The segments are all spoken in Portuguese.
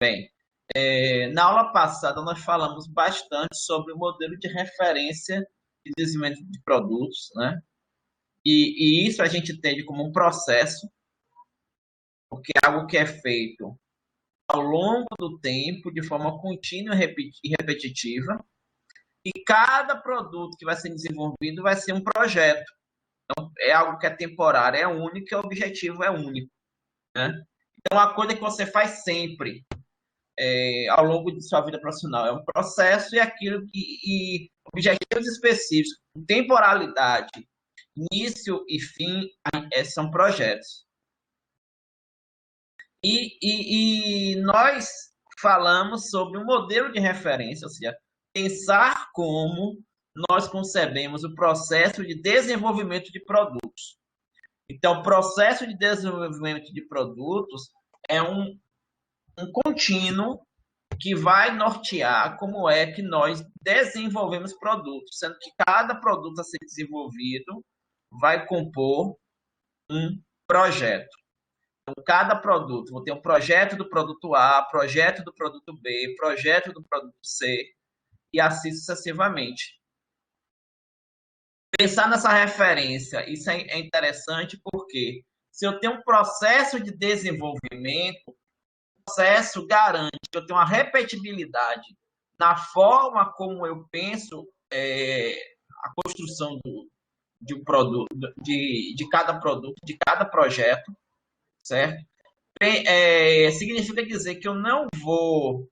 Bem, na aula passada nós falamos bastante sobre o modelo de referência de desenvolvimento de produtos, né? E isso a gente entende como um processo, porque é algo que é feito ao longo do tempo, de forma contínua e repetitiva, e cada produto que vai ser desenvolvido vai ser um projeto. É algo que é temporário, é único, e o objetivo é único, né? Então, a coisa que você faz sempre, ao longo de sua vida profissional, é um processo e aquilo e objetivos específicos, temporalidade, início e fim, são projetos. E nós falamos sobre um modelo de referência, ou seja, pensar como nós concebemos o processo de desenvolvimento de produtos. Então, o processo de desenvolvimento de produtos é um contínuo que vai nortear como é que nós desenvolvemos produtos, sendo que cada produto a ser desenvolvido vai compor um projeto. Então, cada produto, vou ter um projeto do produto A, projeto do produto B, projeto do produto C, e assim sucessivamente. Pensar nessa referência, isso é interessante porque se eu tenho um processo de desenvolvimento, o processo garante que eu tenho uma repetibilidade na forma como eu penso a construção de um produto, de cada produto, de cada projeto, certo? Significa dizer que eu não vou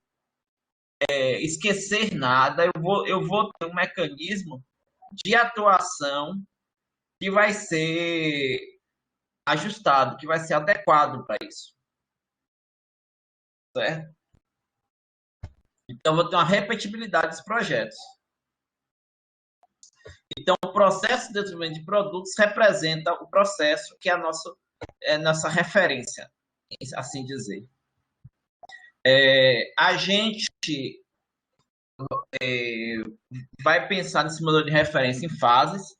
esquecer nada, eu vou ter um mecanismo de atuação que vai ser ajustado, que vai ser adequado para isso, certo? Então, eu vou ter uma repetibilidade dos projetos. Então, o processo de desenvolvimento de produtos representa o processo que é nossa referência, assim dizer. A gente vai pensar nesse modelo de referência em fases.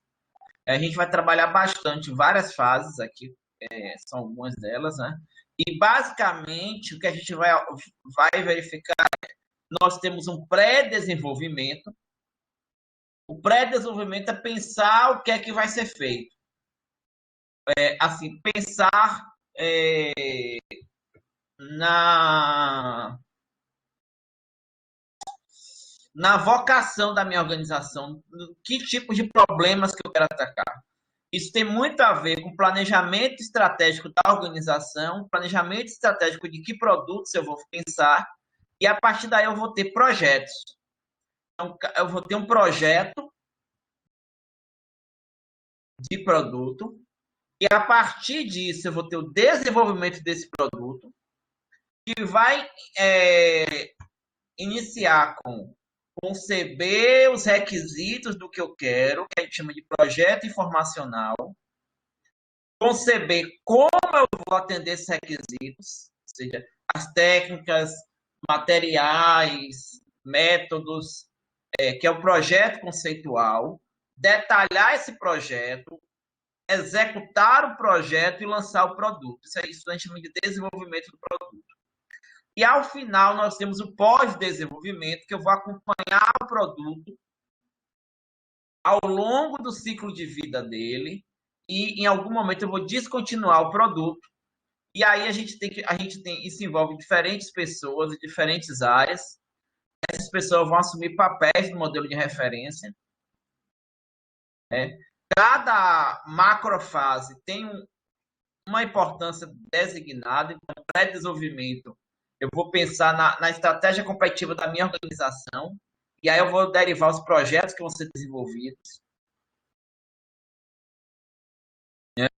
A gente vai trabalhar bastante várias fases aqui, são algumas delas, né? E basicamente o que a gente vai verificar, nós temos um pré-desenvolvimento. O pré-desenvolvimento é pensar o que é que vai ser feito. Assim, pensar na, na vocação da minha organização, que tipo de problemas que eu quero atacar. Isso tem muito a ver com planejamento estratégico da organização, planejamento estratégico de que produtos eu vou pensar, e a partir daí eu vou ter projetos. Então, eu vou ter um projeto de produto, e a partir disso eu vou ter o desenvolvimento desse produto, que vai iniciar com conceber os requisitos do que eu quero, que a gente chama de projeto informacional, conceber como eu vou atender esses requisitos, ou seja, as técnicas, materiais, métodos, que é o projeto conceitual, detalhar esse projeto, executar o projeto e lançar o produto. Isso a gente chama de desenvolvimento do produto. E ao final nós temos o pós-desenvolvimento, que eu vou acompanhar o produto ao longo do ciclo de vida dele e em algum momento eu vou descontinuar o produto. E aí isso envolve diferentes pessoas de diferentes áreas. Essas pessoas vão assumir papéis no modelo de referência. Né? Cada macrofase tem uma importância designada. Então, pré-desenvolvimento, eu vou pensar na estratégia competitiva da minha organização. E aí eu vou derivar os projetos que vão ser desenvolvidos. Né?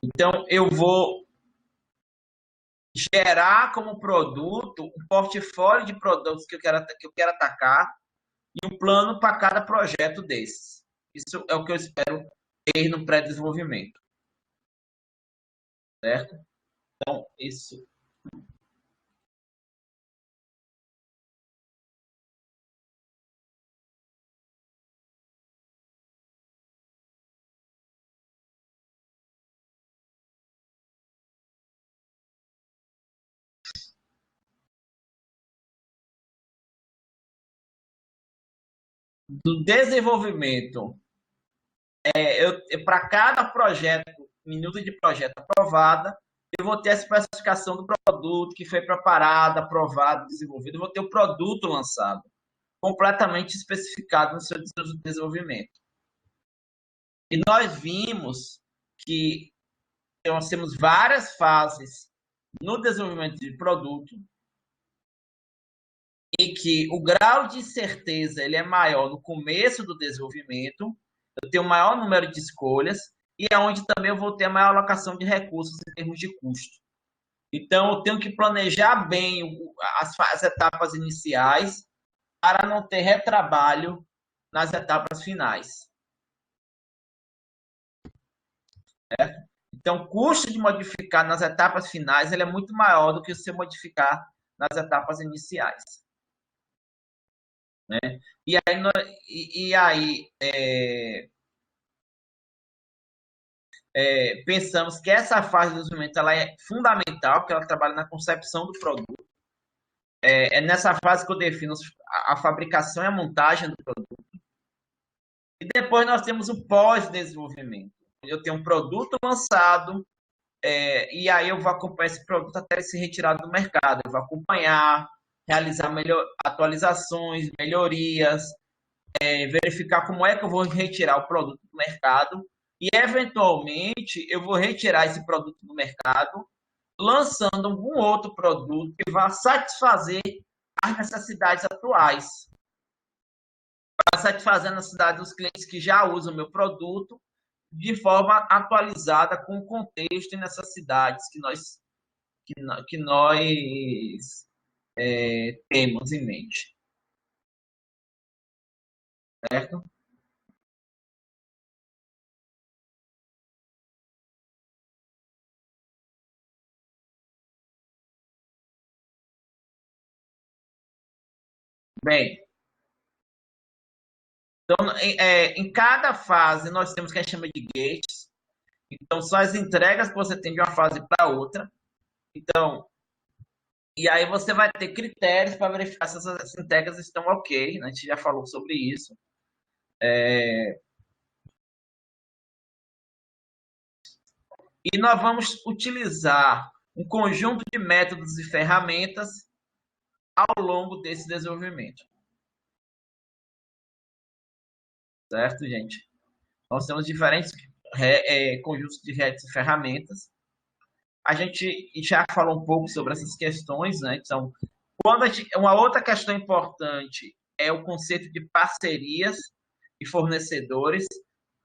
Então, eu vou gerar como produto um portfólio de produtos que eu quero atacar e um plano para cada projeto desses. Isso é o que eu espero ter no pré-desenvolvimento, certo? Então, isso do desenvolvimento, para cada projeto, minuto de projeto aprovada, eu vou ter a especificação do produto que foi preparado, aprovado, desenvolvido, eu vou ter o produto lançado, completamente especificado no seu desenvolvimento. E nós vimos que nós temos várias fases no desenvolvimento de produto e que o grau de certeza ele é maior no começo do desenvolvimento, eu tenho um maior número de escolhas e é onde também eu vou ter a maior alocação de recursos em termos de custo. Então, eu tenho que planejar bem as etapas iniciais para não ter retrabalho nas etapas finais. Certo? Então, o custo de modificar nas etapas finais ele é muito maior do que você modificar nas etapas iniciais. Né? Pensamos que essa fase de desenvolvimento ela é fundamental, porque ela trabalha na concepção do produto. É nessa fase que eu defino a fabricação e a montagem do produto. E depois nós temos o pós-desenvolvimento. Eu tenho um produto lançado, e aí eu vou acompanhar esse produto até ele ser retirado do mercado. Eu vou acompanhar, realizar atualizações, melhorias, verificar como é que eu vou retirar o produto do mercado e, eventualmente, eu vou retirar esse produto do mercado, lançando algum outro produto que vá satisfazer as necessidades atuais. Para satisfazer a necessidade dos clientes que já usam o meu produto de forma atualizada com o contexto e necessidades que nós temos em mente. Certo? Bem, então, em cada fase, nós temos o que a gente chama de gates. Então, são as entregas que você tem de uma fase para outra. Então, e aí você vai ter critérios para verificar se essas entregas estão ok. Né? A gente já falou sobre isso. E nós vamos utilizar um conjunto de métodos e ferramentas ao longo desse desenvolvimento. Certo, gente? Nós temos diferentes conjuntos de redes e ferramentas. A gente já falou um pouco sobre essas questões, né? Então, uma outra questão importante é o conceito de parcerias e fornecedores.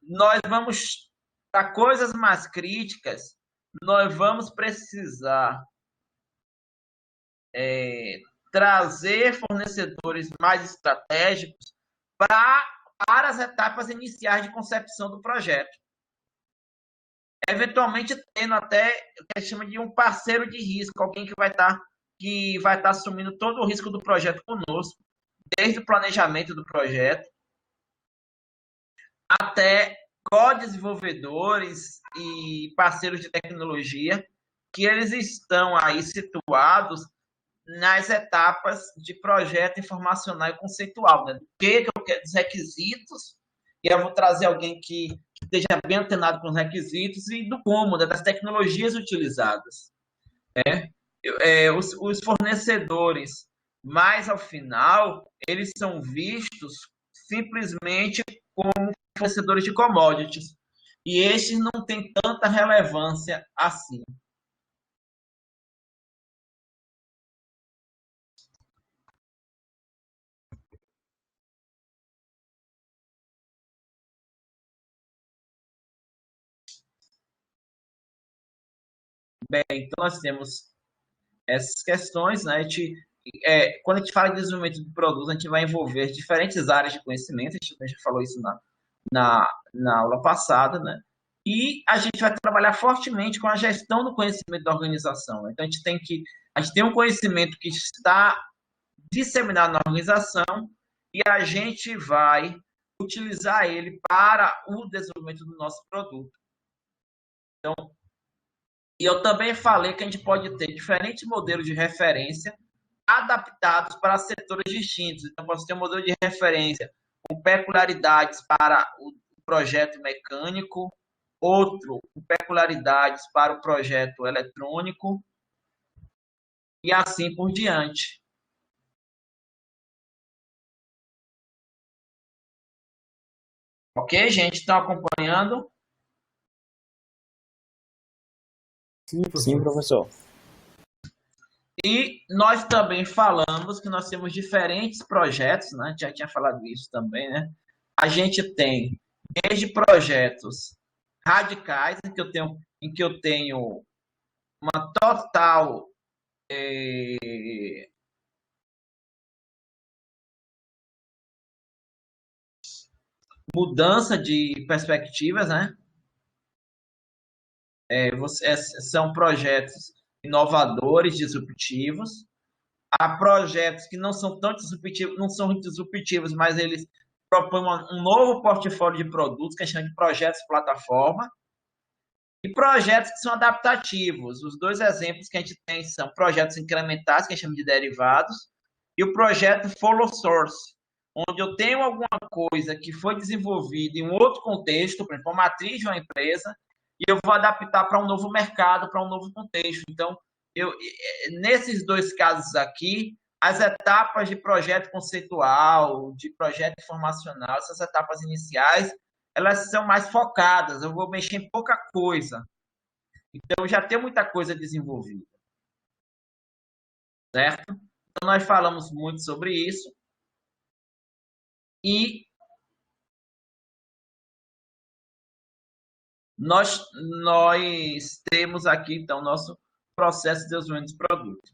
Nós vamos, para coisas mais críticas, nós vamos precisar trazer fornecedores mais estratégicos para as etapas iniciais de concepção do projeto. Eventualmente tendo até o que a gente chama de um parceiro de risco, alguém que vai estar assumindo todo o risco do projeto conosco, desde o planejamento do projeto até co-desenvolvedores e parceiros de tecnologia, que eles estão aí situados nas etapas de projeto informacional e conceitual, né? O que eu quero, dos requisitos, e eu vou trazer alguém que esteja bem antenado com os requisitos e do como, né? Das tecnologias utilizadas. Os fornecedores, mais ao final, eles são vistos simplesmente como fornecedores de commodities. E estes não têm tanta relevância assim. Bem, então nós temos essas questões, né? Quando a gente fala de desenvolvimento de produtos, a gente vai envolver diferentes áreas de conhecimento, a gente já falou isso na aula passada, né? E a gente vai trabalhar fortemente com a gestão do conhecimento da organização. Né? Então a gente tem um conhecimento que está disseminado na organização e a gente vai utilizar ele para o desenvolvimento do nosso produto. Então, e eu também falei que a gente pode ter diferentes modelos de referência adaptados para setores distintos. Então, posso ter um modelo de referência com peculiaridades para o projeto mecânico, outro com peculiaridades para o projeto eletrônico, e assim por diante. Ok, gente? Estão acompanhando? Sim, professor. E nós também falamos que nós temos diferentes projetos, né? A gente já tinha falado isso também, né? A gente tem desde projetos radicais, em que eu tenho uma total mudança de perspectivas, né? São projetos inovadores, disruptivos. Há projetos que não são tão disruptivos, não são disruptivos, mas eles propõem um novo portfólio de produtos, que a gente chama de projetos plataforma, e projetos que são adaptativos. Os dois exemplos que a gente tem são projetos incrementais, que a gente chama de derivados, e o projeto follow source, onde eu tenho alguma coisa que foi desenvolvida em um outro contexto, por exemplo, uma matriz de uma empresa, e eu vou adaptar para um novo mercado, para um novo contexto. Então, nesses dois casos aqui, as etapas de projeto conceitual, de projeto informacional, essas etapas iniciais, elas são mais focadas, eu vou mexer em pouca coisa. Então, já tem muita coisa desenvolvida. Certo? Então, nós falamos muito sobre isso. E nós temos aqui, então, nosso processo de desenvolvimento de produto.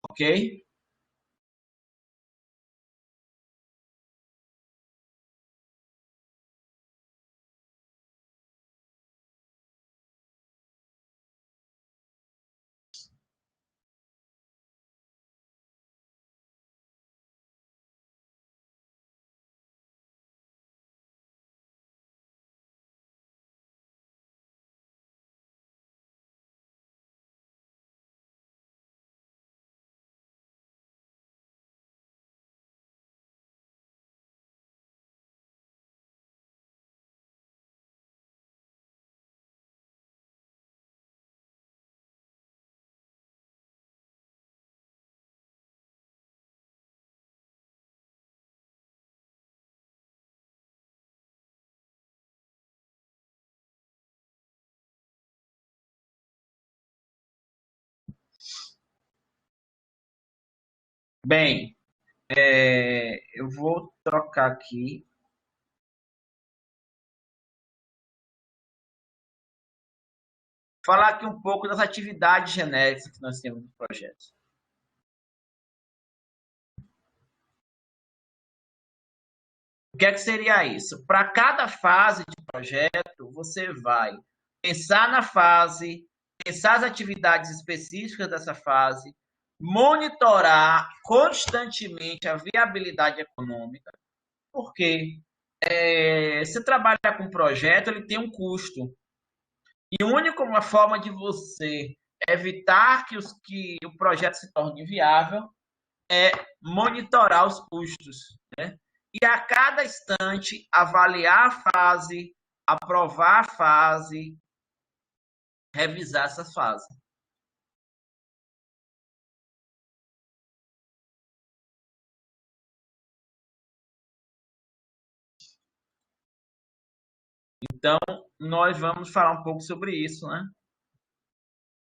Ok? Bem, eu vou trocar aqui. Falar aqui um pouco das atividades genéricas que nós temos no projeto. O que é que seria isso? Para cada fase de projeto, você vai pensar na fase, pensar as atividades específicas dessa fase, monitorar constantemente a viabilidade econômica, porque você trabalha com um projeto, ele tem um custo. E a única forma de você evitar que o projeto se torne inviável é monitorar os custos, né? E a cada instante avaliar a fase, aprovar a fase, revisar essa fase. Então, nós vamos falar um pouco sobre isso, né?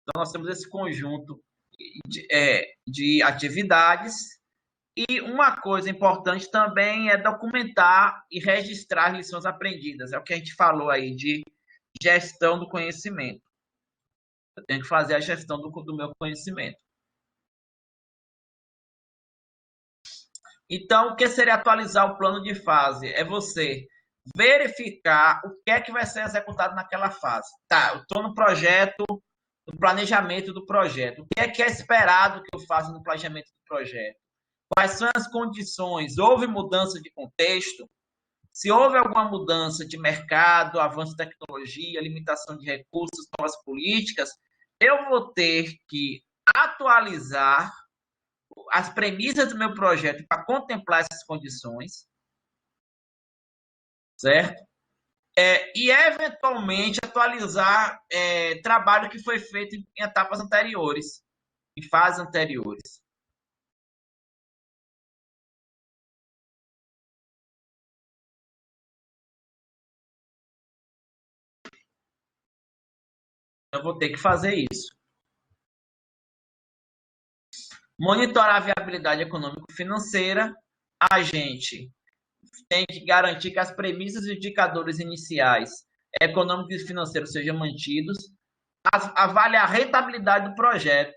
Então, nós temos esse conjunto de atividades. E uma coisa importante também é documentar e registrar lições aprendidas. É o que a gente falou aí de gestão do conhecimento. Eu tenho que fazer a gestão do meu conhecimento. Então, o que seria atualizar o plano de fase? É você verificar o que é que vai ser executado naquela fase. Tá, eu estou no projeto, no planejamento do projeto. O que é esperado que eu faça no planejamento do projeto? quais são as condições, houve mudança de contexto, se houve alguma mudança de mercado, avanço de tecnologia, limitação de recursos, novas políticas, eu vou ter que atualizar as premissas do meu projeto para contemplar essas condições, certo? E, eventualmente, atualizar trabalho que foi feito em etapas anteriores, em fases anteriores. Eu vou ter que fazer isso. Monitorar a viabilidade econômico-financeira, a gente tem que garantir que as premissas e indicadores iniciais econômicos e financeiros sejam mantidos, avaliar a rentabilidade do projeto.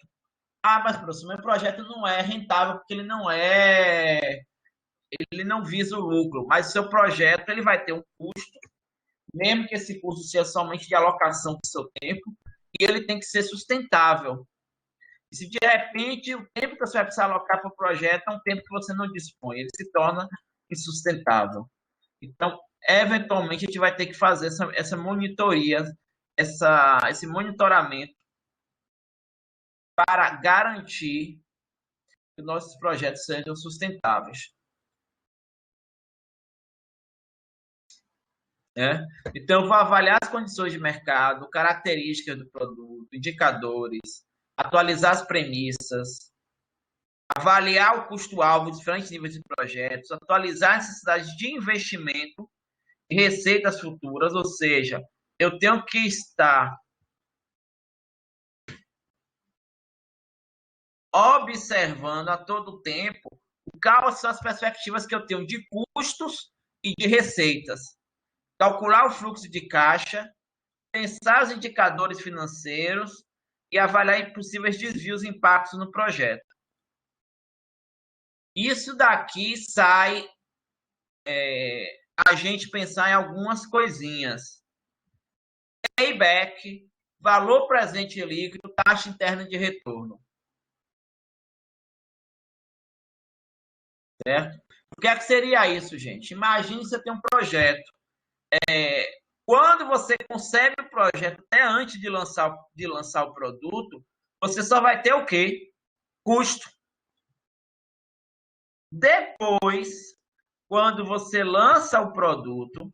Ah, mas professor, meu projeto não é rentável porque ele não visa o lucro, mas o seu projeto ele vai ter um custo, mesmo que esse custo seja somente de alocação do seu tempo, e ele tem que ser sustentável. E se de repente o tempo que você vai precisar alocar para o projeto é um tempo que você não dispõe, ele se torna insustentável. Então, eventualmente, a gente vai ter que fazer essa monitoria, esse monitoramento para garantir que nossos projetos sejam sustentáveis. Né? Então, eu vou avaliar as condições de mercado, características do produto, indicadores, atualizar as premissas, avaliar o custo-alvo de diferentes níveis de projetos, atualizar as necessidades de investimento e receitas futuras, ou seja, eu tenho que estar observando a todo tempo quais são as perspectivas que eu tenho de custos e de receitas. Calcular o fluxo de caixa, pensar os indicadores financeiros e avaliar possíveis desvios e impactos no projeto. Isso daqui sai a gente pensar em algumas coisinhas. Payback, valor presente líquido, taxa interna de retorno. Certo? O que é que seria isso, gente? Imagine você tem um projeto. Quando você concebe o projeto até antes de lançar o produto, você só vai ter o quê? Custo. Depois, quando você lança o produto,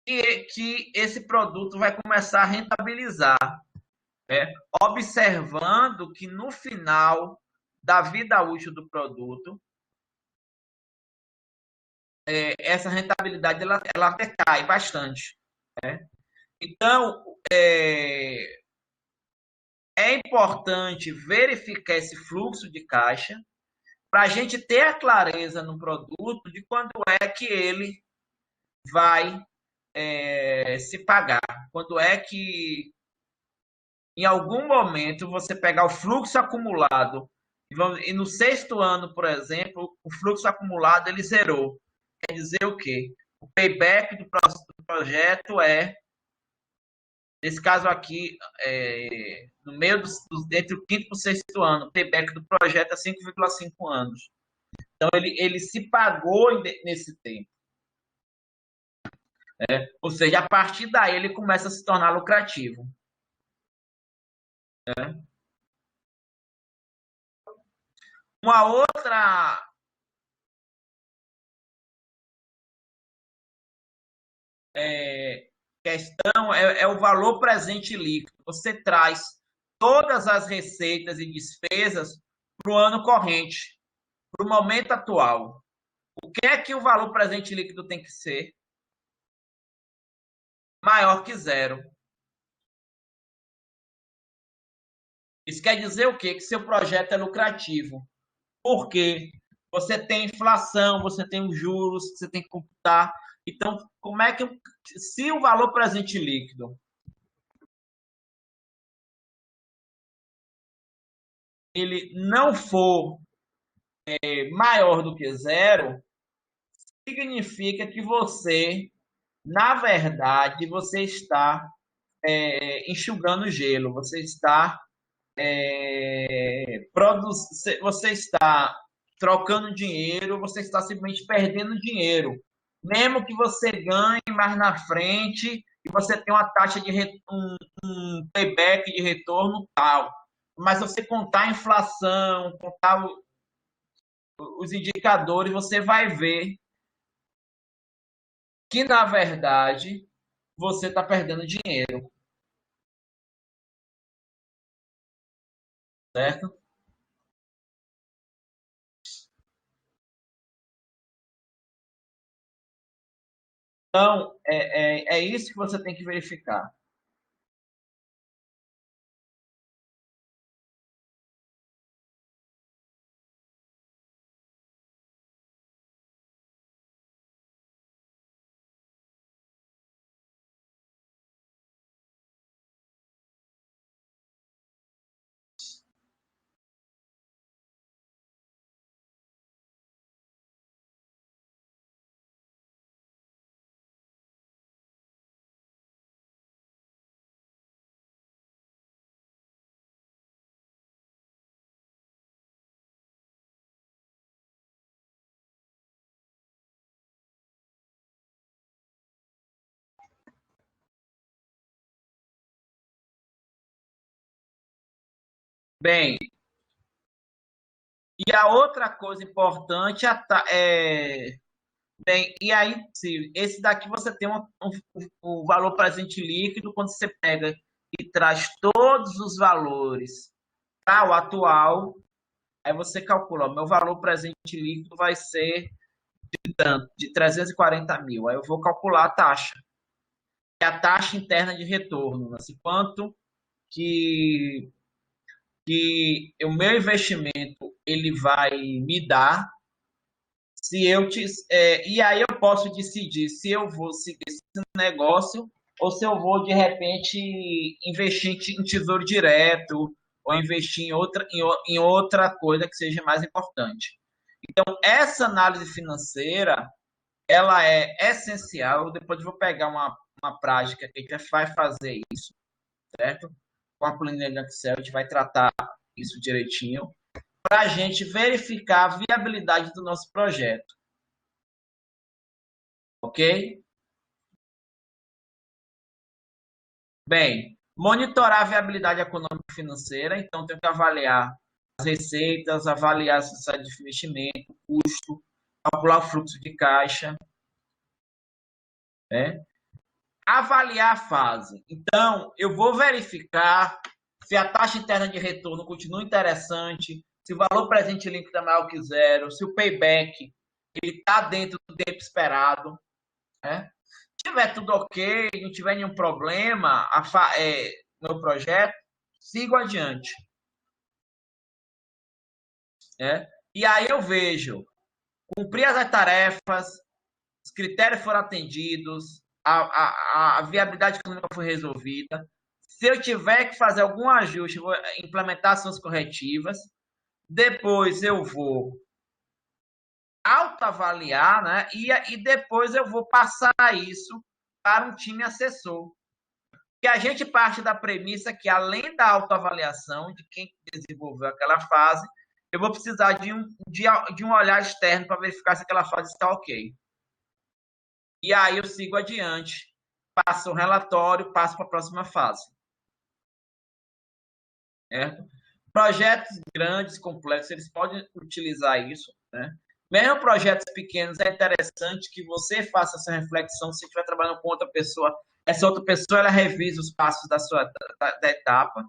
que esse produto vai começar a rentabilizar, observando que no final da vida útil do produto, essa rentabilidade ela decai bastante. Né? Então, é importante verificar esse fluxo de caixa para a gente ter a clareza no produto de quando é que ele vai se pagar, quando é que em algum momento você pegar o fluxo acumulado e no sexto ano, por exemplo, o fluxo acumulado ele zerou. Quer dizer o quê? O payback do projeto nesse caso aqui, no meio entre o quinto e o sexto ano, o payback do projeto é 5,5 anos. Então, ele se pagou nesse tempo. Ou seja, a partir daí ele começa a se tornar lucrativo. Uma outra questão é o valor presente líquido. Você traz todas as receitas e despesas para o ano corrente, para o momento atual. O que é que o valor presente líquido tem que ser? Maior que zero. Isso quer dizer o quê? Que seu projeto é lucrativo. Por quê? Você tem inflação, você tem os juros, você tem que computar. Então, como é que se o valor presente líquido ele não for maior do que zero, significa que você, na verdade, você está enxugando gelo, você está você está trocando dinheiro, você está simplesmente perdendo dinheiro. Mesmo que você ganhe mais na frente e você tenha uma taxa de um payback de retorno tal. Mas você contar a inflação, contar os indicadores, você vai ver que, na verdade, você está perdendo dinheiro, certo? Então, é isso que você tem que verificar. Bem, e a outra coisa importante bem, e aí, se esse daqui você tem o valor presente líquido, quando você pega e traz todos os valores para o atual, aí você calcula, ó, meu valor presente líquido vai ser de tanto, de 340 mil. Aí eu vou calcular a taxa, que é a taxa interna de retorno, assim, quanto que, que o meu investimento ele vai me dar. Se eu te, e aí eu posso decidir se eu vou seguir esse negócio ou se eu vou, de repente, investir em tesouro direto ou investir em outra coisa que seja mais importante. Então, essa análise financeira, ela é essencial. Depois eu vou pegar uma prática que a gente vai fazer isso, certo? Com a planilha do Excel, a gente vai tratar isso direitinho para a gente verificar a viabilidade do nosso projeto, ok? Bem, monitorar a viabilidade econômica e financeira, então tem que avaliar as receitas, avaliar a necessidade de investimento, custo, calcular o fluxo de caixa, né? Avaliar a fase. Então, eu vou verificar se a taxa interna de retorno continua interessante, se o valor presente líquido é maior que zero, se o payback ele está dentro do tempo esperado, né? Se tiver tudo ok, não tiver nenhum problema no projeto, sigo adiante, né? E aí eu vejo, cumprir as tarefas, os critérios foram atendidos, a viabilidade econômica foi resolvida. Se eu tiver que fazer algum ajuste, vou implementar ações corretivas. Depois eu vou autoavaliar, né? E depois eu vou passar isso para um time assessor. Que a gente parte da premissa que, além da autoavaliação de quem desenvolveu aquela fase, eu vou precisar de um olhar externo para verificar se aquela fase está ok. E aí eu sigo adiante, passo o relatório, passo para a próxima fase. Certo? Projetos grandes, complexos, eles podem utilizar isso, né? Mesmo projetos pequenos, é interessante que você faça essa reflexão se estiver trabalhando com outra pessoa. Essa outra pessoa, ela revisa os passos da etapa.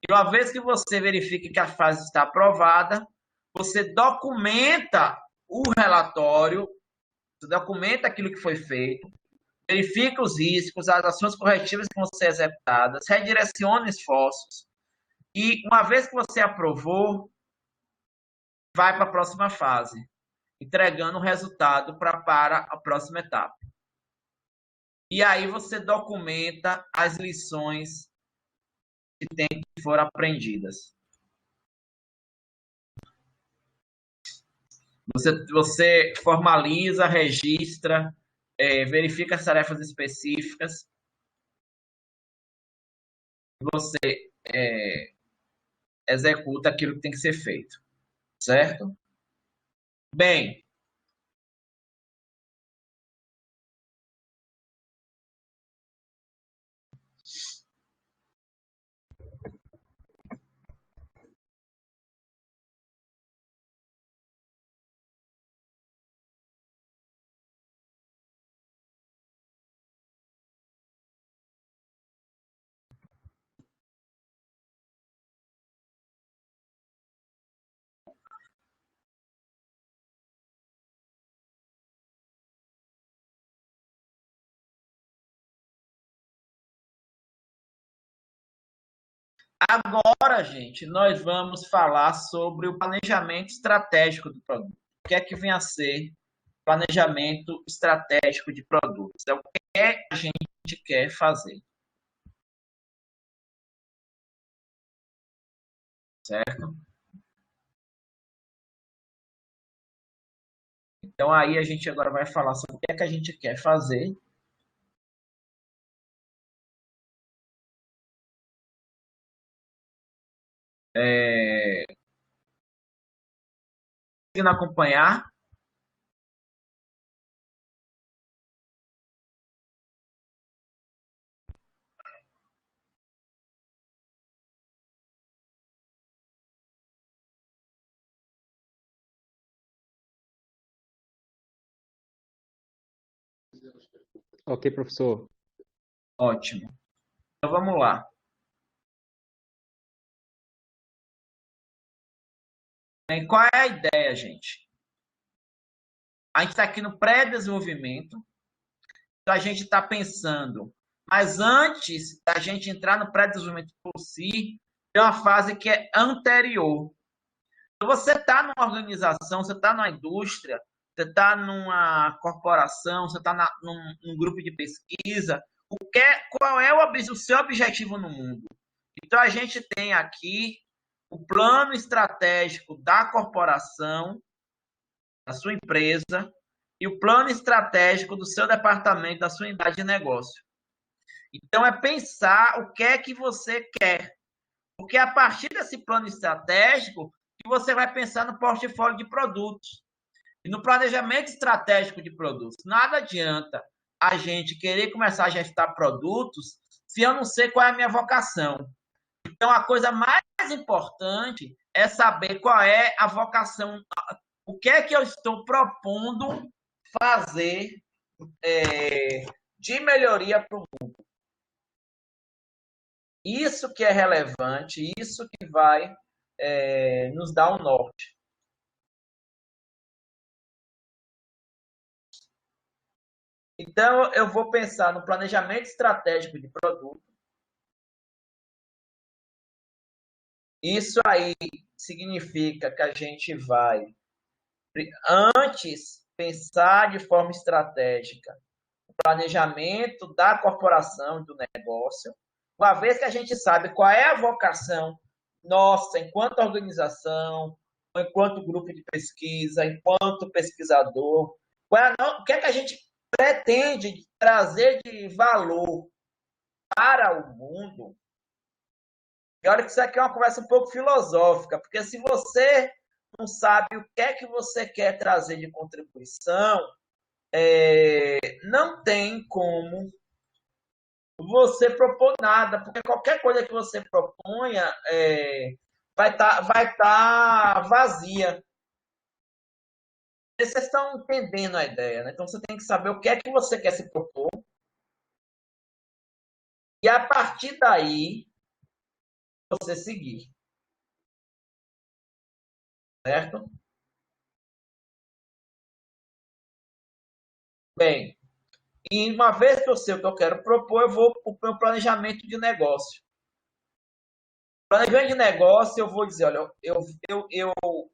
E uma vez que você verifique que a fase está aprovada, você documenta o relatório, você documenta aquilo que foi feito, verifica os riscos, as ações corretivas que vão ser executadas, redireciona esforços e, uma vez que você aprovou, vai para a próxima fase, entregando o resultado para a próxima etapa. E aí você documenta as lições que foram aprendidas. Você formaliza, registra, verifica as tarefas específicas. Você executa aquilo que tem que ser feito, certo? Bem, agora, gente, nós vamos falar sobre o planejamento estratégico do produto. O que é que vem a ser planejamento estratégico de produtos? É o que a gente quer fazer, certo? Então, aí a gente agora vai falar sobre o que é que a gente quer fazer. Conseguindo acompanhar? Ok, professor. Ótimo. Então, vamos lá. Bem, qual é a ideia, gente? A gente está aqui no pré-desenvolvimento, então a gente está pensando, mas antes da gente entrar no pré-desenvolvimento por si, tem uma fase que é anterior. Então, você está numa organização, você está numa indústria, você está numa corporação, você está num grupo de pesquisa, qual é o seu objetivo no mundo? Então, a gente tem aqui o plano estratégico da corporação, da sua empresa, e o plano estratégico do seu departamento, da sua unidade de negócio. Então, é pensar o que é que você quer. Porque a partir desse plano estratégico, que você vai pensar no portfólio de produtos. E no planejamento estratégico de produtos. Nada adianta a gente querer começar a gestar produtos se eu não sei qual é a minha vocação. Então, a coisa mais importante é saber qual é a vocação, o que é que eu estou propondo fazer de melhoria para o mundo. Isso que é relevante, isso que vai nos dar um norte. Então, eu vou pensar no planejamento estratégico de produto. Isso aí significa que a gente vai, antes, pensar de forma estratégica o planejamento da corporação, do negócio, uma vez que a gente sabe qual é a vocação nossa enquanto organização, enquanto grupo de pesquisa, enquanto pesquisador, o que é que a gente pretende trazer de valor para o mundo. E olha que isso aqui é uma conversa um pouco filosófica, porque se você não sabe o que é que você quer trazer de contribuição, não tem como você propor nada, porque qualquer coisa que você proponha vai tá vazia. Vocês estão entendendo a ideia, né? Então você tem que saber o que é que você quer se propor, e a partir daí você seguir, certo? Bem, e uma vez que eu sei o que eu quero propor, eu vou para o meu planejamento de negócio. Planejamento de negócio, eu vou dizer, olha, eu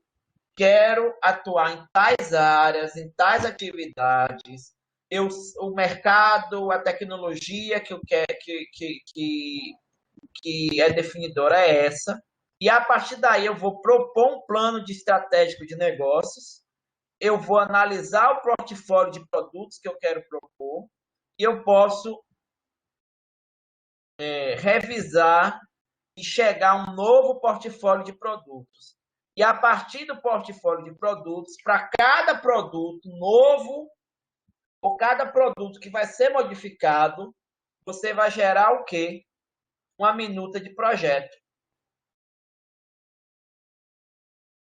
quero atuar em tais áreas, em tais atividades, o mercado, a tecnologia que eu quero, que é definidora é essa, e a partir daí eu vou propor um plano de estratégico de negócios, eu vou analisar o portfólio de produtos que eu quero propor, e eu posso revisar e chegar a um novo portfólio de produtos. E a partir do portfólio de produtos, para cada produto novo, ou cada produto que vai ser modificado, você vai gerar o quê? Uma minuta de projeto.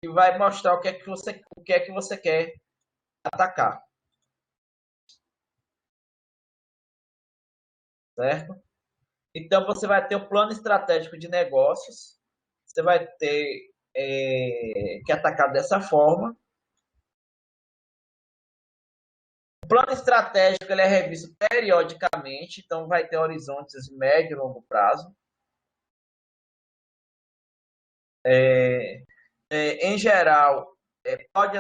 E vai mostrar o que é que você quer atacar. Certo? Então, você vai ter o plano estratégico de negócios, você vai ter que atacar dessa forma. O plano estratégico ele é revisto periodicamente, então vai ter horizontes de médio e longo prazo. Em geral, pode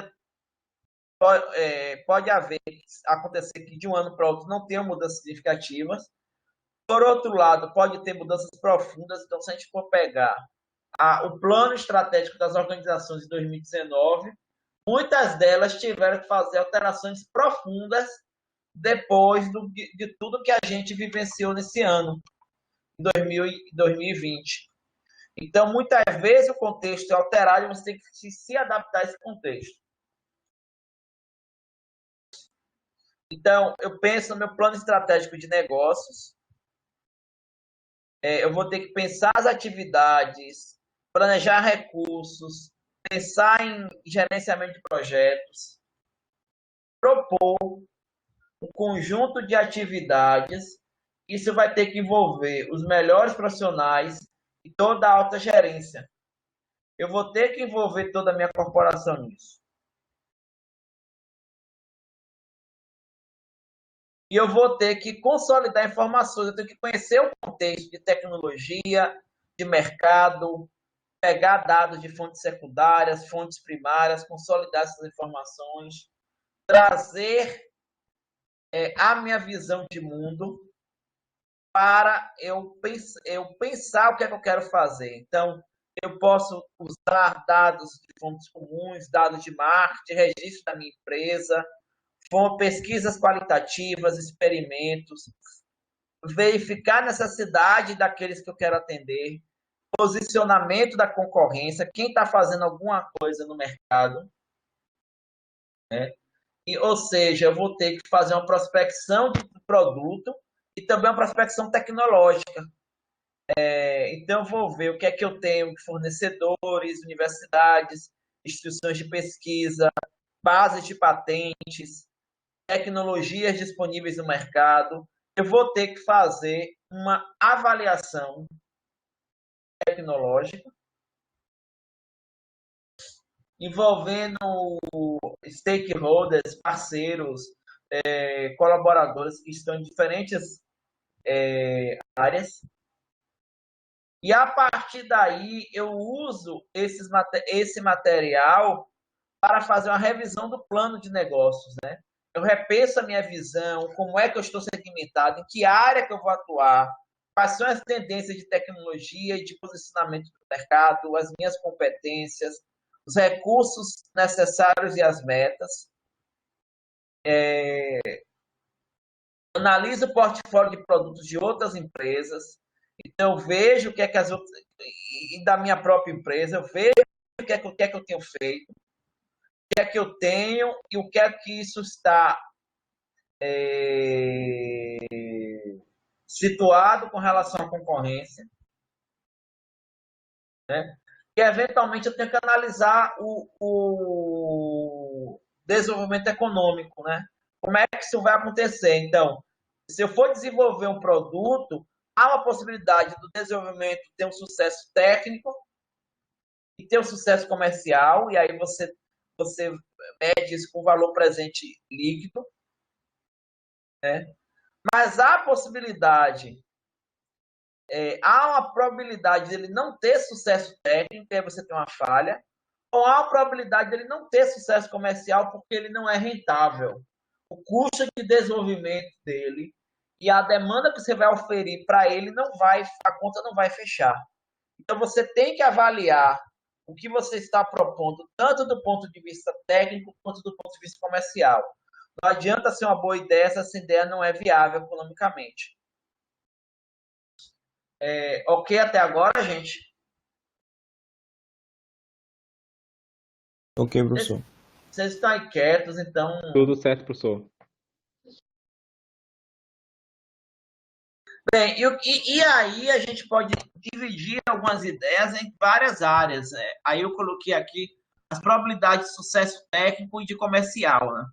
acontecer que de um ano para outro não tenha mudanças significativas. Por outro lado, pode ter mudanças profundas. Então, se a gente for pegar o plano estratégico das organizações de 2019, muitas delas tiveram que fazer alterações profundas depois de tudo que a gente vivenciou nesse ano, em 2020. Então, muitas vezes o contexto é alterado e você tem que se adaptar a esse contexto. Então, eu penso no meu plano estratégico de negócios. Eu vou ter que pensar as atividades, planejar recursos, pensar em gerenciamento de projetos, propor um conjunto de atividades. Isso vai ter que envolver os melhores profissionais e toda a alta gerência. Eu vou ter que envolver toda a minha corporação nisso. E eu vou ter que consolidar informações, eu tenho que conhecer o contexto de tecnologia, de mercado, pegar dados de fontes secundárias, fontes primárias, consolidar essas informações, trazer a minha visão de mundo para eu pensar o que é que eu quero fazer. Então, eu posso usar dados de fontes comuns, dados de marketing, registro da minha empresa, pesquisas qualitativas, experimentos, verificar a necessidade daqueles que eu quero atender, posicionamento da concorrência, quem está fazendo alguma coisa no mercado, né? Ou seja, eu vou ter que fazer uma prospecção de produto e também uma prospecção tecnológica. Então, eu vou ver o que é que eu tenho de fornecedores, universidades, instituições de pesquisa, bases de patentes, tecnologias disponíveis no mercado. Eu vou ter que fazer uma avaliação tecnológica envolvendo stakeholders, parceiros, colaboradores que estão em diferentes áreas. E a partir daí eu uso esse material para fazer uma revisão do plano de negócios, né? Eu repenso a minha visão, como é que eu estou segmentado, em que área que eu vou atuar, quais são as tendências de tecnologia e de posicionamento do mercado, as minhas competências, os recursos necessários e as metas. Analiso o portfólio de produtos de outras empresas. Então, eu vejo o que é que as outras. E da minha própria empresa, eu vejo o que é que eu tenho feito, o que é que eu tenho e o que é que isso está situado com relação à concorrência. Né? E, eventualmente, eu tenho que analisar o desenvolvimento econômico. Né? Como é que isso vai acontecer? Então, se eu for desenvolver um produto, há uma possibilidade do desenvolvimento ter um sucesso técnico e ter um sucesso comercial, e aí você mede isso com valor presente líquido. Né? Mas há a possibilidade, há uma probabilidade dele não ter sucesso técnico, aí você tem uma falha, ou há a probabilidade dele não ter sucesso comercial porque ele não é rentável. O custo de desenvolvimento dele e a demanda que você vai oferir para ele a conta não vai fechar. Então você tem que avaliar o que você está propondo, tanto do ponto de vista técnico quanto do ponto de vista comercial. Não adianta ser uma boa ideia se essa ideia não é viável economicamente. Ok até agora, gente? Ok, Vocês, professor. vocês estão aí quietos, então. Tudo certo, professor. Bem, e aí a gente pode dividir algumas ideias em várias áreas, né? Aí eu coloquei aqui as probabilidades de sucesso técnico e de comercial, né?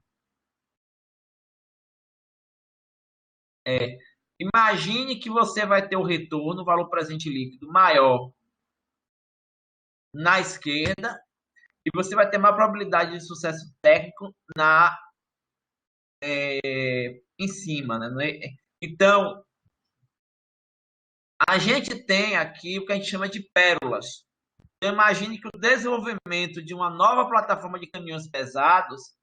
Imagine que você vai ter o retorno, o valor presente líquido maior na esquerda e você vai ter uma probabilidade de sucesso técnico em cima, né? Então, a gente tem aqui o que a gente chama de pérolas. Então, imagine que o desenvolvimento de uma nova plataforma de caminhões pesados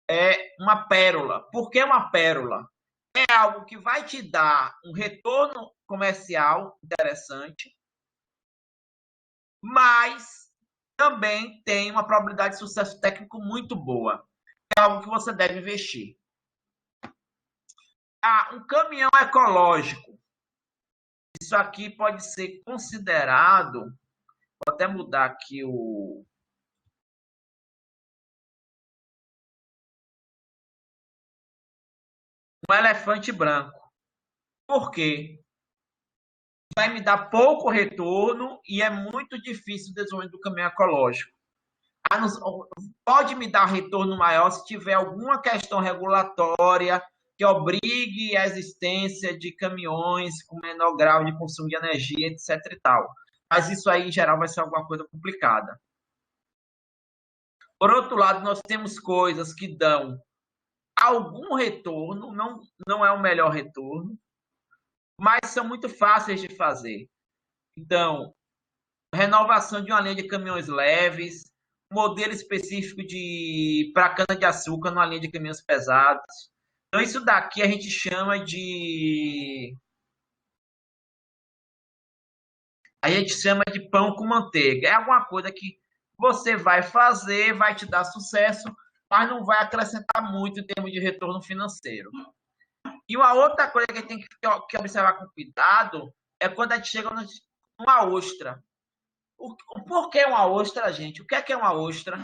é uma pérola. Por que uma pérola? É algo que vai te dar um retorno comercial interessante, mas também tem uma probabilidade de sucesso técnico muito boa. É algo que você deve investir. Um caminhão ecológico. Isso aqui pode ser considerado, vou até mudar aqui um elefante branco. Por quê? Vai me dar pouco retorno e é muito difícil o desenvolvimento do caminhão ecológico. Pode me dar retorno maior se tiver alguma questão regulatória que obrigue a existência de caminhões com menor grau de consumo de energia, etc. e tal. Mas isso aí, em geral, vai ser alguma coisa complicada. Por outro lado, nós temos coisas que dão algum retorno, não é o melhor retorno, mas são muito fáceis de fazer. Então, renovação de uma linha de caminhões leves, modelo específico para cana-de-açúcar numa linha de caminhões pesados. Então, isso daqui a gente chama de pão com manteiga. É alguma coisa que você vai fazer, vai te dar sucesso, mas não vai acrescentar muito em termos de retorno financeiro. E uma outra coisa que a gente tem que observar com cuidado é quando a gente chega numa ostra. Por que uma ostra, gente? O que é uma ostra?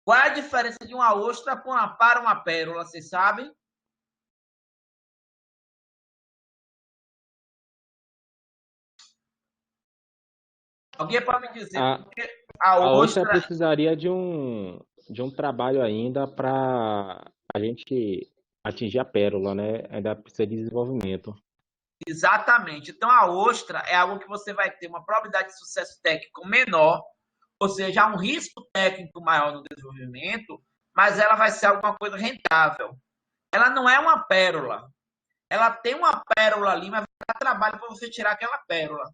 Qual é a diferença de uma ostra para uma pérola, vocês sabem? Alguém pode me dizer A, por que a a ostra ostra... precisaria de um trabalho ainda para a gente atingir a pérola, né? Ainda precisa de desenvolvimento. Exatamente. Então, a ostra é algo que você vai ter uma probabilidade de sucesso técnico menor, ou seja, há um risco técnico maior no desenvolvimento, mas ela vai ser alguma coisa rentável. Ela não é uma pérola. Ela tem uma pérola ali, mas vai dar trabalho para você tirar aquela pérola.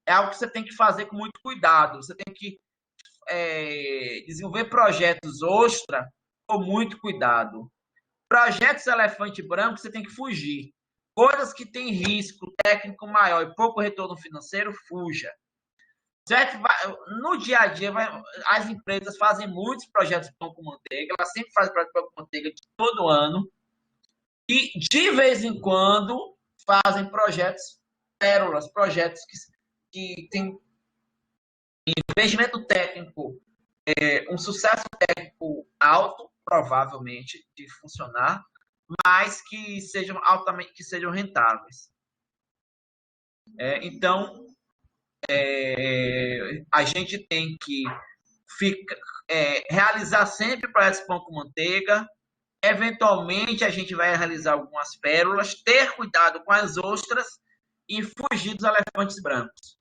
É algo que você tem que fazer com muito cuidado. Você tem que desenvolver projetos ostra com muito cuidado. Projetos elefante branco, você tem que fugir. Coisas que têm risco técnico maior e pouco retorno financeiro, fuja. Certo? No dia a dia, as empresas fazem muitos projetos de pão com manteiga, elas sempre fazem projetos de pão com manteiga de todo ano, e de vez em quando fazem projetos pérolas, projetos que têm investimento técnico, um sucesso técnico alto, provavelmente, de funcionar, mas que sejam altamente, que sejam rentáveis. Então, a gente tem que realizar sempre projetos pão com manteiga. Eventualmente, a gente vai realizar algumas pérolas, ter cuidado com as ostras e fugir dos elefantes brancos.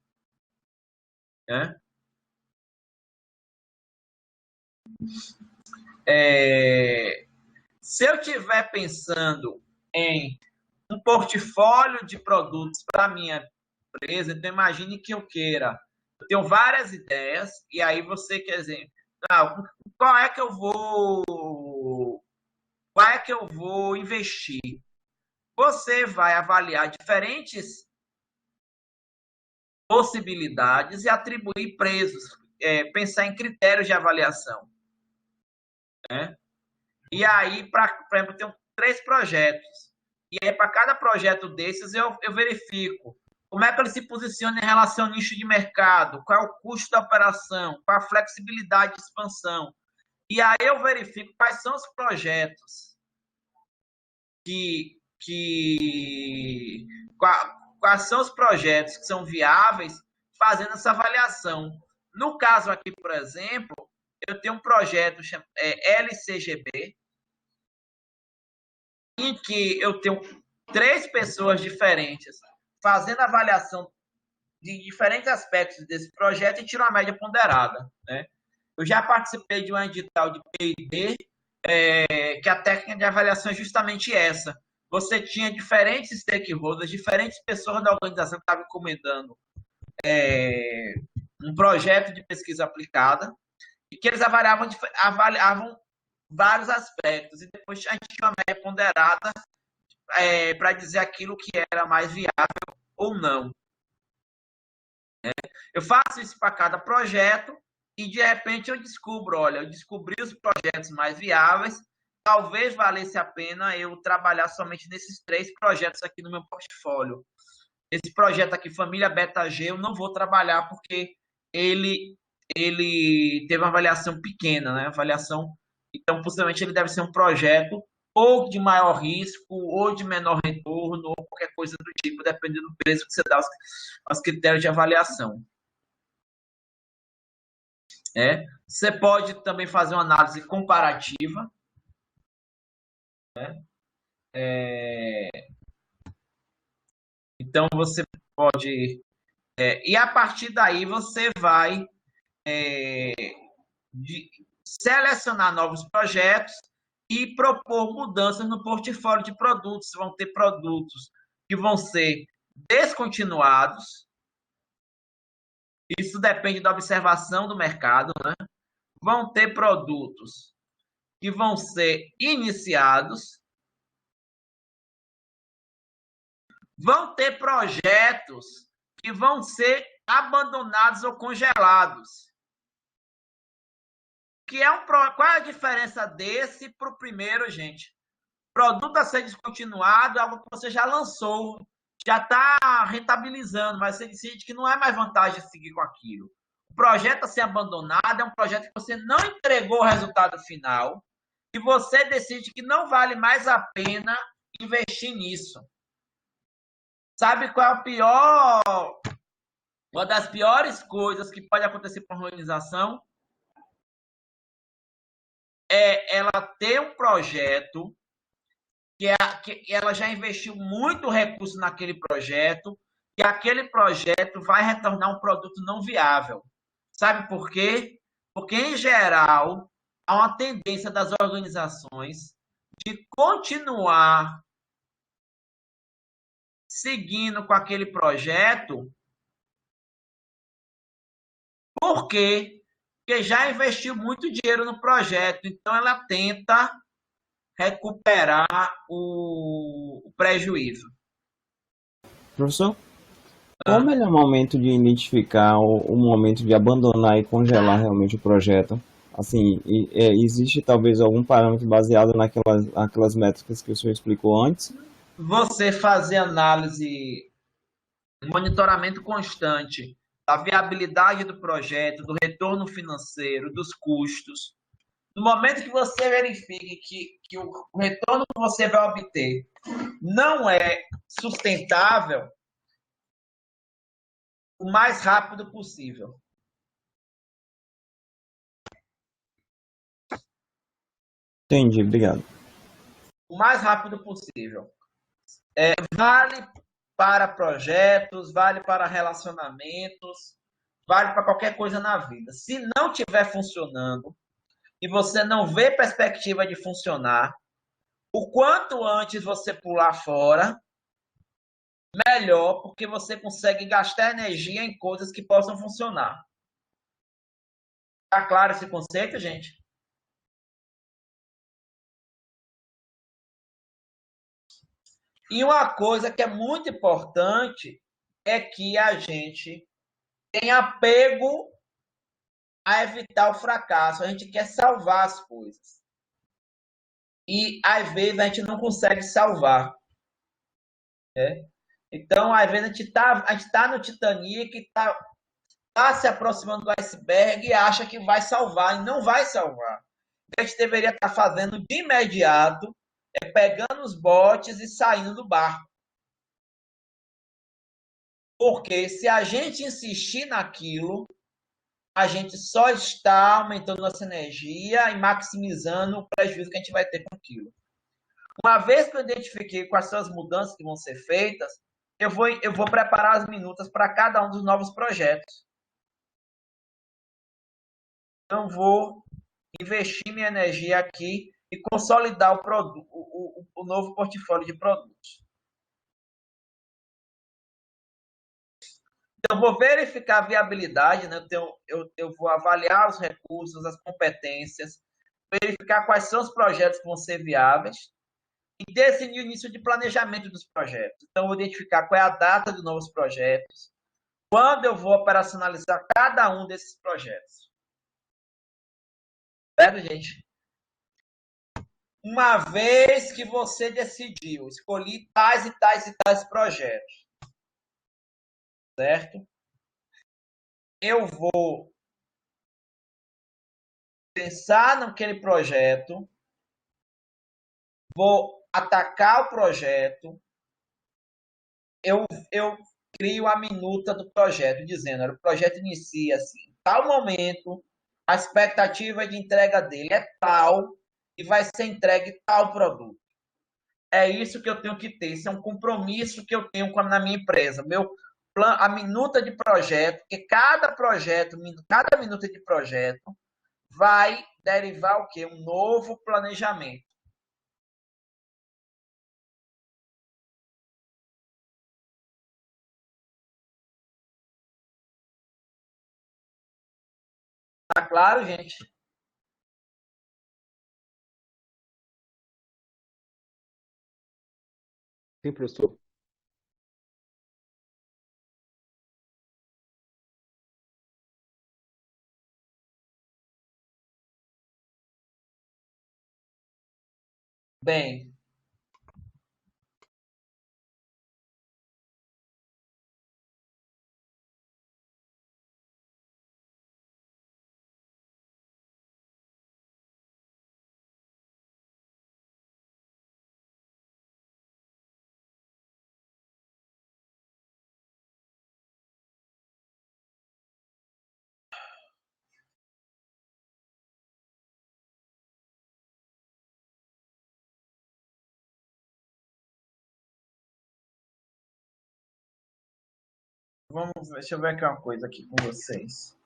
Né? Se eu estiver pensando em um portfólio de produtos para minha empresa, então imagine que eu queira. Eu tenho várias ideias, e aí você quer dizer, qual é que eu vou investir? Você vai avaliar diferentes possibilidades e atribuir preços, pensar em critérios de avaliação. Né? E aí, por exemplo, eu tenho 3 projetos. E aí, para cada projeto desses, eu verifico como é que ele se posiciona em relação ao nicho de mercado, qual é o custo da operação, qual a flexibilidade de expansão. E aí eu verifico quais são os projetos quais são os projetos que são viáveis, fazendo essa avaliação. No caso aqui, por exemplo, eu tenho um projeto LCGB, em que eu tenho 3 pessoas diferentes fazendo avaliação de diferentes aspectos desse projeto e tiro uma média ponderada, né? Eu já participei de uma edital de P&D, que a técnica de avaliação é justamente essa. Você tinha diferentes stakeholders, diferentes pessoas da organização que estavam encomendando um projeto de pesquisa aplicada e que eles avaliavam vários aspectos. E depois a gente tinha uma média ponderada para dizer aquilo que era mais viável ou não. Eu faço isso para cada projeto e, de repente, eu descubro, olha, eu descobri os projetos mais viáveis, talvez valesse a pena eu trabalhar somente nesses 3 projetos aqui no meu portfólio. Esse projeto aqui, Família Beta G, eu não vou trabalhar porque ele teve uma avaliação pequena, né? Avaliação, então, possivelmente, ele deve ser um projeto ou de maior risco, ou de menor retorno, ou qualquer coisa do tipo, dependendo do peso que você dá aos critérios de avaliação. Você pode também fazer uma análise comparativa, né? Então, você pode... e a partir daí, você vai selecionar novos projetos e propor mudanças no portfólio de produtos. Vão ter produtos que vão ser descontinuados. Isso depende da observação do mercado, né? Vão ter produtos que vão ser iniciados. Vão ter projetos que vão ser abandonados ou congelados. Qual é a diferença desse para o primeiro, gente? Produto a ser descontinuado é algo que você já lançou, já está rentabilizando, mas você decide que não é mais vantagem seguir com aquilo. O projeto a ser abandonado é um projeto que você não entregou o resultado final e você decide que não vale mais a pena investir nisso. Sabe qual é o pior? Uma das piores coisas que pode acontecer para uma organização é ela ter um projeto que ela já investiu muito recurso naquele projeto e aquele projeto vai retornar um produto não viável. Sabe por quê? Porque, em geral, há uma tendência das organizações de continuar seguindo com aquele projeto. Por quê? Porque já investiu muito dinheiro no projeto, então ela tenta recuperar o prejuízo. Professor, qual o melhor momento de identificar o momento de abandonar e congelar realmente o projeto? Assim, existe talvez algum parâmetro baseado naquelas métricas que o senhor explicou antes? Você fazer análise, monitoramento constante da viabilidade do projeto, do retorno financeiro, dos custos. No momento que você verifique que o retorno que você vai obter não é sustentável, o mais rápido possível. Entendi, obrigado. O mais rápido possível. Vale para projetos, vale para relacionamentos, vale para qualquer coisa na vida. Se não estiver funcionando e você não vê perspectiva de funcionar, o quanto antes você pular fora, melhor, porque você consegue gastar energia em coisas que possam funcionar. Tá claro esse conceito, gente? E uma coisa que é muito importante é que a gente tenha apego a evitar o fracasso. A gente quer salvar as coisas. E, às vezes, a gente não consegue salvar. né? Então, às vezes, a gente tá no Titanic, tá se aproximando do iceberg e acha que vai salvar, e não vai salvar. O que a gente deveria estar fazendo de imediato é pegando os botes e saindo do barco. Porque se a gente insistir naquilo, a gente só está aumentando nossa energia e maximizando o prejuízo que a gente vai ter com aquilo. Uma vez que eu identifiquei quais são as mudanças que vão ser feitas, eu vou preparar as minutas para cada um dos novos projetos. Então, vou investir minha energia aqui e consolidar o novo portfólio de produtos. Então, eu vou verificar a viabilidade, né? Eu vou avaliar os recursos, as competências, verificar quais são os projetos que vão ser viáveis e definir o início de planejamento dos projetos. Então, eu vou identificar qual é a data de novos projetos, quando eu vou operacionalizar cada um desses projetos. Certo, gente? Uma vez que você decidiu, escolhi tais e tais e tais projetos, certo? Eu vou pensar naquele projeto, vou atacar o projeto, eu crio a minuta do projeto, dizendo, o projeto inicia assim, em tal momento, a expectativa de entrega dele é tal e vai ser entregue tal produto. É isso que eu tenho que ter, isso é um compromisso que eu tenho na minha empresa. A minuta de projeto, que cada projeto, cada minuta de projeto vai derivar o quê? Um novo planejamento. Tá claro, gente? Sim, professor. Bem, deixa eu ver aqui uma coisa aqui com vocês.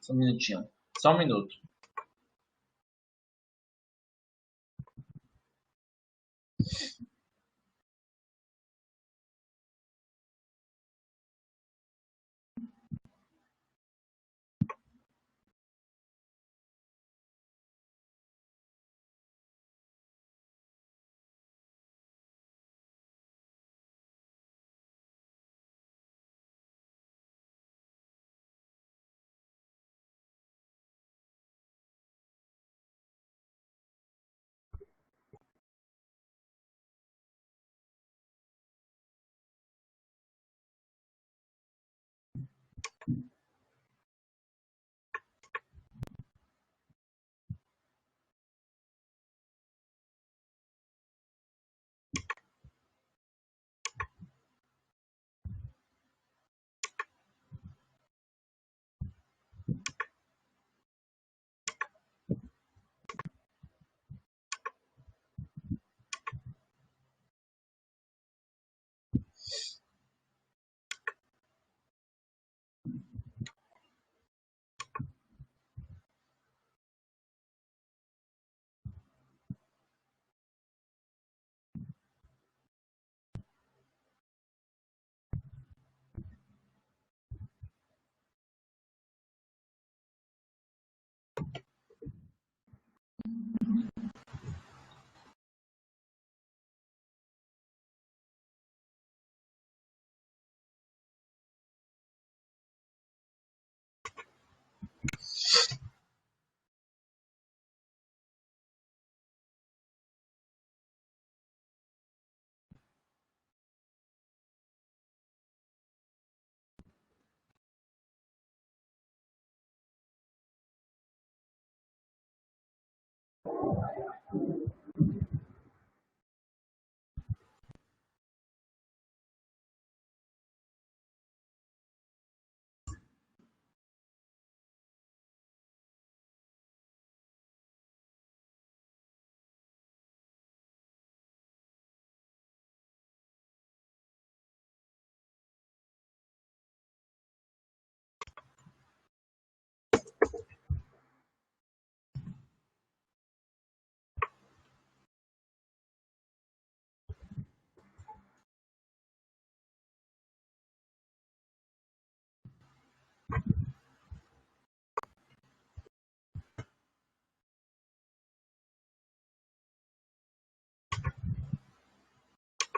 Só um minutinho. Só um minuto.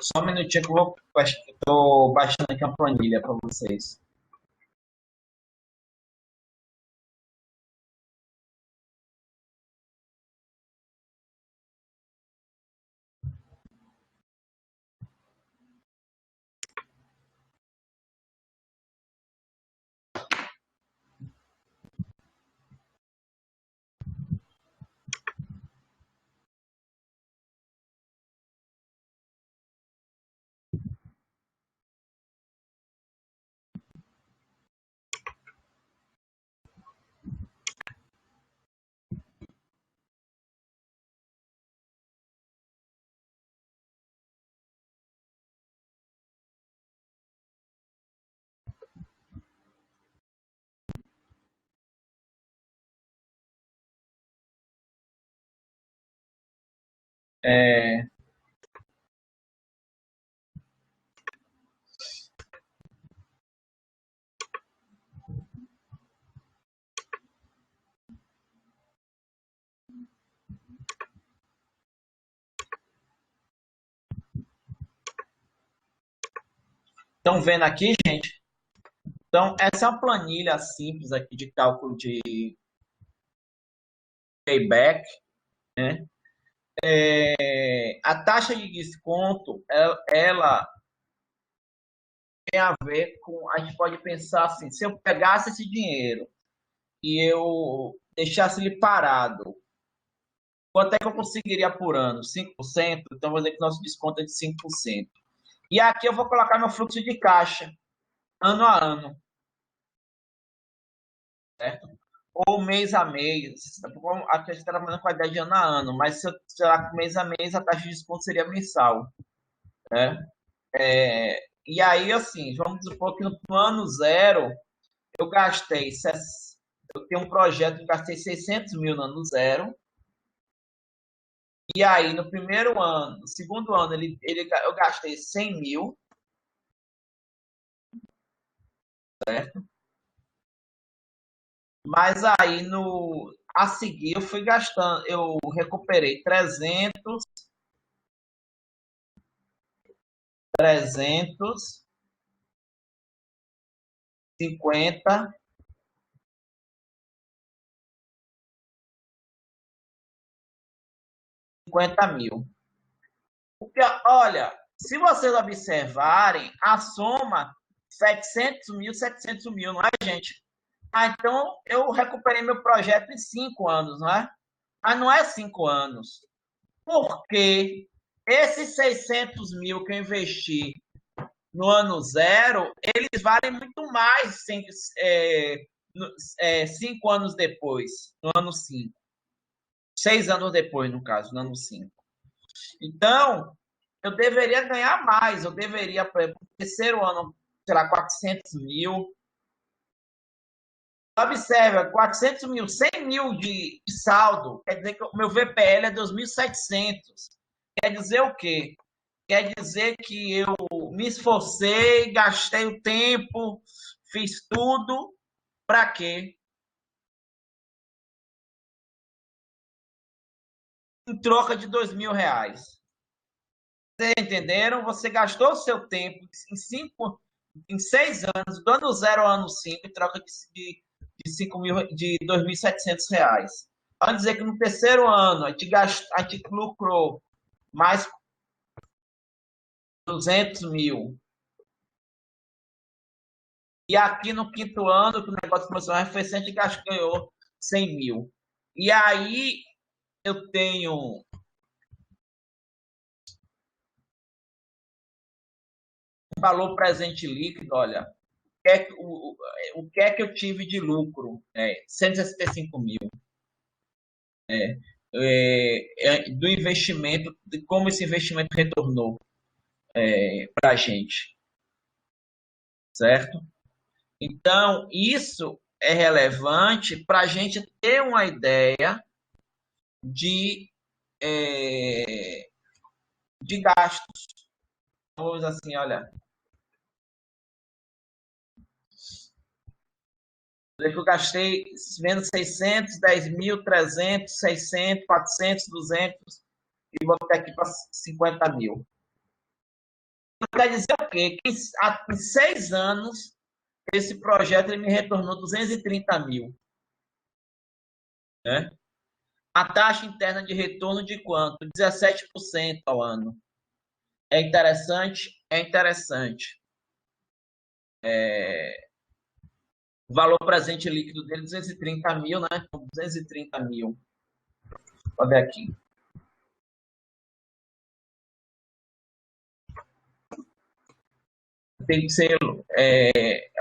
Só um minutinho que eu estou baixando aqui uma planilha para vocês. É, estão vendo aqui, gente? Então, essa é uma planilha simples aqui de cálculo de payback, né? A taxa de desconto, ela tem a ver com, a gente pode pensar assim, se eu pegasse esse dinheiro e eu deixasse ele parado, quanto é que eu conseguiria por ano? 5%? Então, vou dizer que nosso desconto é de 5%. E aqui eu vou colocar meu fluxo de caixa, ano a ano, certo? Ou mês a mês. Aqui a gente está trabalhando com a ideia de ano a ano, mas se eu tirar mês a mês, a taxa de desconto seria mensal, né? E aí, assim, vamos supor que no ano zero, eu gastei, eu tenho um projeto que gastei 600 mil no ano zero, e aí no primeiro ano, no segundo ano, eu gastei 100 mil, certo? Mas aí a seguir eu fui gastando, eu recuperei 350, 50 mil. Porque, olha, se vocês observarem, a soma 700 mil, não é, gente? Ah, então eu recuperei meu projeto em 5 anos, não é? Mas não é 5 anos. Porque esses 600 mil que eu investi no ano zero, eles valem muito mais 5 anos depois, no ano 5. 6 anos depois, no caso, no ano 5. Então, eu deveria ganhar mais. Eu deveria, por exemplo, no terceiro ano, sei lá, 400 mil. Observa, 400 mil, 100 mil de saldo, quer dizer que o meu VPL é 2.700. Quer dizer o quê? Quer dizer que eu me esforcei, gastei o tempo, fiz tudo, para quê? em troca de R$ 2.000. Vocês entenderam? Você gastou o seu tempo em 6 anos, do ano 0 ao ano 5, em troca de R$ 2.700. Vamos dizer que no terceiro ano a gente lucrou mais 200 mil. E aqui no quinto ano, que o negócio começou a arrefecer, a gente ganhou 100 mil. E aí eu tenho um valor presente líquido, olha, o que é que eu tive de lucro? 165 mil. Do investimento, de como esse investimento retornou para a gente, certo? Então, isso é relevante para a gente ter uma ideia de gastos. Vamos assim, olha, eu gastei vendo 600, 10 mil, 300, 600, 400, 200 e vou até aqui para 50 mil. Quer dizer o quê? Que em 6 anos, esse projeto ele me retornou 230 mil. Né? A taxa interna de retorno de quanto? 17% ao ano. É interessante? É interessante. O valor presente líquido dele, 230 mil, né? 230 mil. Vou ver aqui. Tem que ser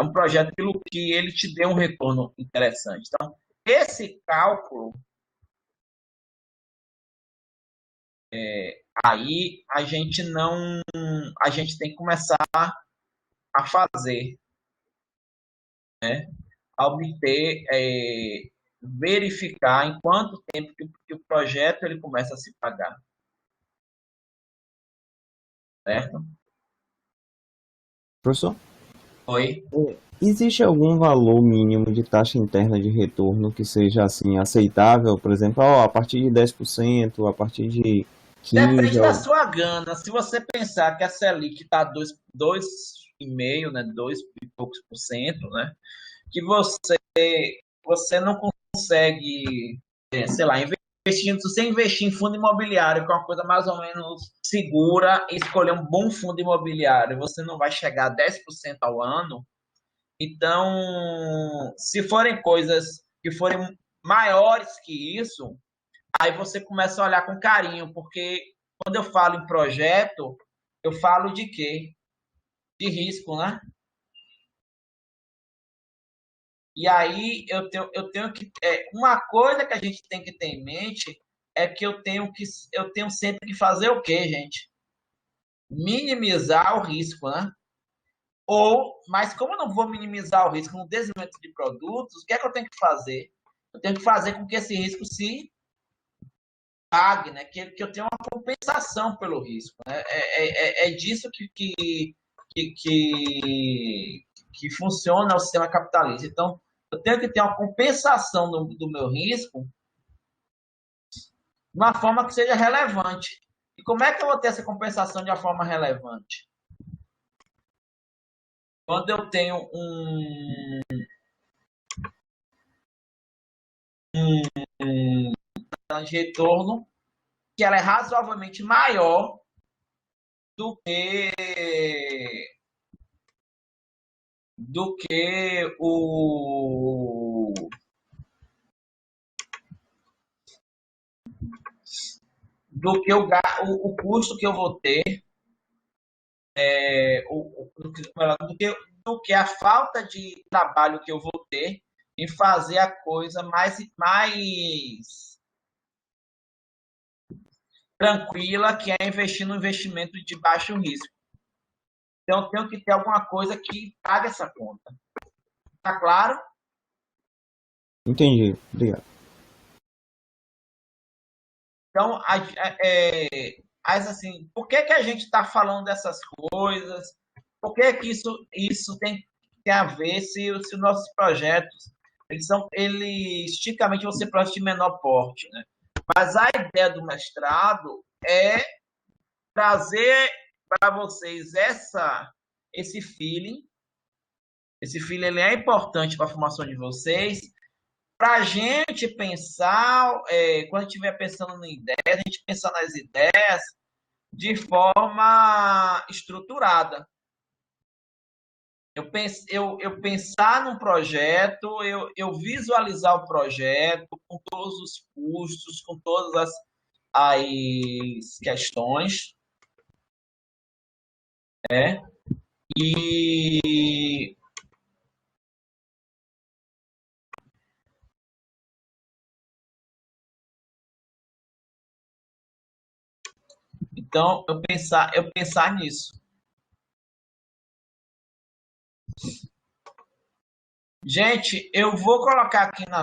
um projeto que ele te dê um retorno interessante. Então, esse cálculo aí a gente tem que começar a fazer, né? A obter, verificar em quanto tempo que o projeto ele começa a se pagar, certo? Professor, Oi? existe algum valor mínimo de taxa interna de retorno que seja assim aceitável? Por exemplo, a partir de 10%, a partir de 15%? Depende da sua gana. Se você pensar que a Selic está 2,5%, né, 2 e poucos por cento, né, que você não consegue, sei lá, investindo, se você investir em fundo imobiliário, que é uma coisa mais ou menos segura, e escolher um bom fundo imobiliário, você não vai chegar a 10% ao ano. Então, se forem coisas que forem maiores que isso, aí você começa a olhar com carinho, porque quando eu falo em projeto, eu falo de quê? De risco, né? E aí eu tenho que. Uma coisa que a gente tem que ter em mente é que eu tenho sempre que fazer o quê, gente? Minimizar o risco, né? Mas como eu não vou minimizar o risco no desenvolvimento de produtos, o que é que eu tenho que fazer? Eu tenho que fazer com que esse risco se pague, né? Que eu tenha uma compensação pelo risco, né? É disso que funciona o sistema capitalista. Então, eu tenho que ter uma compensação do meu risco de uma forma que seja relevante. E como é que eu vou ter essa compensação de uma forma relevante? Quando eu tenho um de retorno que ela é razoavelmente maior do que o custo que eu vou ter, do que a falta de trabalho que eu vou ter em fazer a coisa mais tranquila, que é investir no investimento de baixo risco. Então, eu tenho que ter alguma coisa que pague essa conta. Tá claro? Entendi, obrigado. Então, assim, por que a gente está falando dessas coisas? Por que isso tem a ver se os nossos projetos, eles tipicamente vão ser projetos de menor porte, né? Mas a ideia do mestrado é trazer para vocês esse feeling. Esse feeling ele é importante para a formação de vocês, para a gente pensar, quando a gente estiver pensando em ideias, a gente pensar nas ideias de forma estruturada. Eu pensar num projeto, eu visualizar o projeto com todos os custos, com todas as questões, né? E então eu pensar nisso. Gente, eu vou colocar aqui na